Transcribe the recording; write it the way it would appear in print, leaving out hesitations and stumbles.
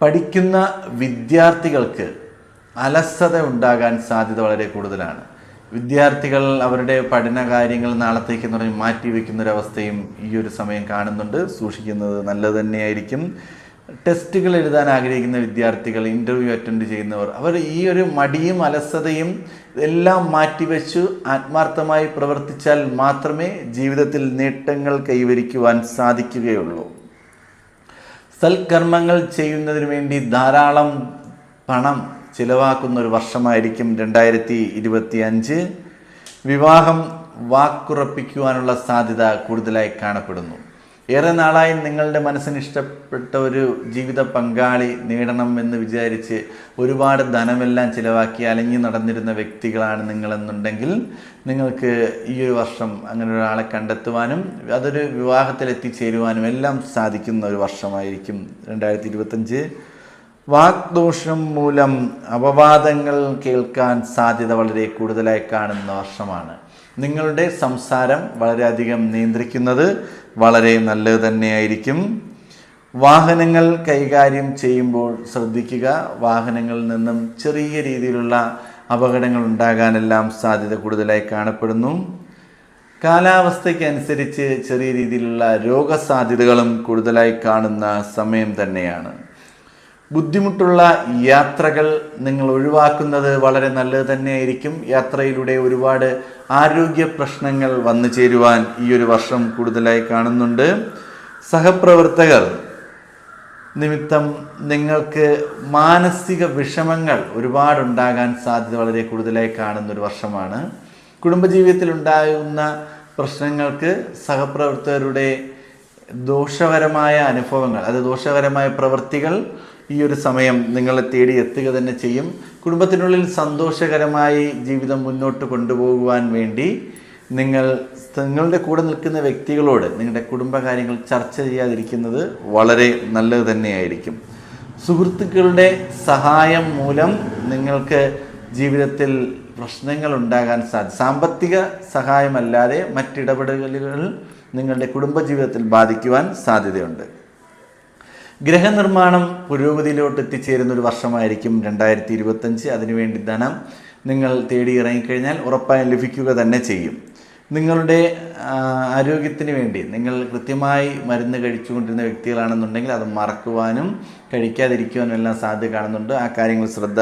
പഠിക്കുന്ന വിദ്യാർത്ഥികൾക്ക് അലസത ഉണ്ടാകാൻ സാധ്യത വളരെ കൂടുതലാണ്. വിദ്യാർത്ഥികൾ അവരുടെ പഠന കാര്യങ്ങൾ നാളത്തേക്ക് എന്ന് പറഞ്ഞ് മാറ്റിവെക്കുന്നൊരവസ്ഥയും ഈ ഒരു സമയം കാണുന്നുണ്ട്. സൂക്ഷിക്കുന്നത് നല്ലത് തന്നെയായിരിക്കും. ടെസ്റ്റുകൾ എഴുതാൻ ആഗ്രഹിക്കുന്ന വിദ്യാർത്ഥികൾ, ഇൻ്റർവ്യൂ അറ്റൻഡ് ചെയ്യുന്നവർ, അവർ ഈ ഒരു മടിയും അലസതയും എല്ലാം മാറ്റിവെച്ചു ആത്മാർത്ഥമായി പ്രവർത്തിച്ചാൽ മാത്രമേ ജീവിതത്തിൽ നേട്ടങ്ങൾ കൈവരിക്കുവാൻ സാധിക്കുകയുള്ളൂ. സൽക്കർമ്മങ്ങൾ ചെയ്യുന്നതിന് വേണ്ടി ധാരാളം പണം ചിലവാക്കുന്ന ഒരു വർഷമായിരിക്കും 2025. വിവാഹം വാക്കുറപ്പിക്കുവാനുള്ള സാധ്യത കൂടുതലായി കാണപ്പെടുന്നു. ഏറെ നാളായി നിങ്ങളുടെ മനസ്സിന് ഇഷ്ടപ്പെട്ട ഒരു ജീവിത പങ്കാളി നേടണം എന്ന് വിചാരിച്ച് ഒരുപാട് ധനമെല്ലാം ചിലവാക്കി അലഞ്ഞു നടന്നിരുന്ന വ്യക്തികളാണ് നിങ്ങളെന്നുണ്ടെങ്കിൽ നിങ്ങൾക്ക് ഈ ഒരു വർഷം അങ്ങനെ ഒരാളെ കണ്ടെത്തുവാനും അതൊരു വിവാഹത്തിൽ എത്തിച്ചേരുവാനും എല്ലാം സാധിക്കുന്ന ഒരു വർഷമായിരിക്കും 2025. വാഗ്ദോഷം മൂലം അപവാദങ്ങൾ കേൾക്കാൻ സാധ്യത വളരെ കൂടുതലായി കാണുന്ന വർഷമാണ്. നിങ്ങളുടെ സംസാരം വളരെയധികം നിയന്ത്രിക്കുന്നത് വളരെ നല്ലത് തന്നെയായിരിക്കും. വാഹനങ്ങൾ കൈകാര്യം ചെയ്യുമ്പോൾ ശ്രദ്ധിക്കുക. വാഹനങ്ങളിൽ നിന്നും ചെറിയ രീതിയിലുള്ള അപകടങ്ങൾ ഉണ്ടാകാനെല്ലാം സാധ്യത കൂടുതലായി കാണപ്പെടുന്നു. കാലാവസ്ഥയ്ക്കനുസരിച്ച് ചെറിയ രീതിയിലുള്ള രോഗസാധ്യതകളും കൂടുതലായി കാണുന്ന സമയം തന്നെയാണ്. ബുദ്ധിമുട്ടുള്ള യാത്രകൾ നിങ്ങൾ ഒഴിവാക്കുന്നത് വളരെ നല്ലത് തന്നെയായിരിക്കും. യാത്രയിലൂടെ ഒരുപാട് ആരോഗ്യ പ്രശ്നങ്ങൾ വന്നു ചേരുവാൻ ഈ ഒരു വർഷം കൂടുതലായി കാണുന്നുണ്ട്. സഹപ്രവർത്തകർ നിമിത്തം നിങ്ങൾക്ക് മാനസിക വിഷമങ്ങൾ ഒരുപാടുണ്ടാകാൻ സാധ്യത വളരെ കൂടുതലായി കാണുന്ന ഒരു വർഷമാണ്. കുടുംബജീവിതത്തിൽ ഉണ്ടാകുന്ന പ്രശ്നങ്ങൾക്ക് സഹപ്രവർത്തകരുടെ ദോഷകരമായ അനുഭവങ്ങൾ, അത് ദോഷകരമായ പ്രവൃത്തികൾ ഈ ഒരു സമയം നിങ്ങളെ തേടി എത്തുക തന്നെ ചെയ്യും. കുടുംബത്തിനുള്ളിൽ സന്തോഷകരമായി ജീവിതം മുന്നോട്ട് കൊണ്ടുപോകുവാൻ വേണ്ടി നിങ്ങളുടെ കൂടെ നിൽക്കുന്ന വ്യക്തികളോട് നിങ്ങളുടെ കുടുംബകാര്യങ്ങൾ ചർച്ച ചെയ്യാതിരിക്കുന്നത് വളരെ നല്ലത് തന്നെയായിരിക്കും. സുഹൃത്തുക്കളുടെ സഹായം മൂലം നിങ്ങൾക്ക് ജീവിതത്തിൽ പ്രശ്നങ്ങൾ ഉണ്ടാകാൻ സാധ്യത. സാമ്പത്തിക സഹായമല്ലാതെ മറ്റിടപെടലുകൾ നിങ്ങളുടെ കുടുംബജീവിതത്തിൽ ബാധിക്കുവാൻ സാധ്യതയുണ്ട്. ഗ്രഹനിർമ്മാണം പുരോഗതിയിലോട്ട് എത്തിച്ചേരുന്ന ഒരു വർഷമായിരിക്കും 2025. അതിനുവേണ്ടി ധനം നിങ്ങൾ തേടി ഇറങ്ങിക്കഴിഞ്ഞാൽ ഉറപ്പായും ലഭിക്കുക തന്നെ ചെയ്യും. നിങ്ങളുടെ ആരോഗ്യത്തിന് വേണ്ടി നിങ്ങൾ കൃത്യമായി മരുന്ന് കഴിച്ചുകൊണ്ടിരുന്ന വ്യക്തികളാണെന്നുണ്ടെങ്കിൽ അത് മറക്കുവാനും കഴിക്കാതിരിക്കുവാനും എല്ലാം സാധ്യത കാണുന്നുണ്ട്. ആ കാര്യങ്ങൾ ശ്രദ്ധ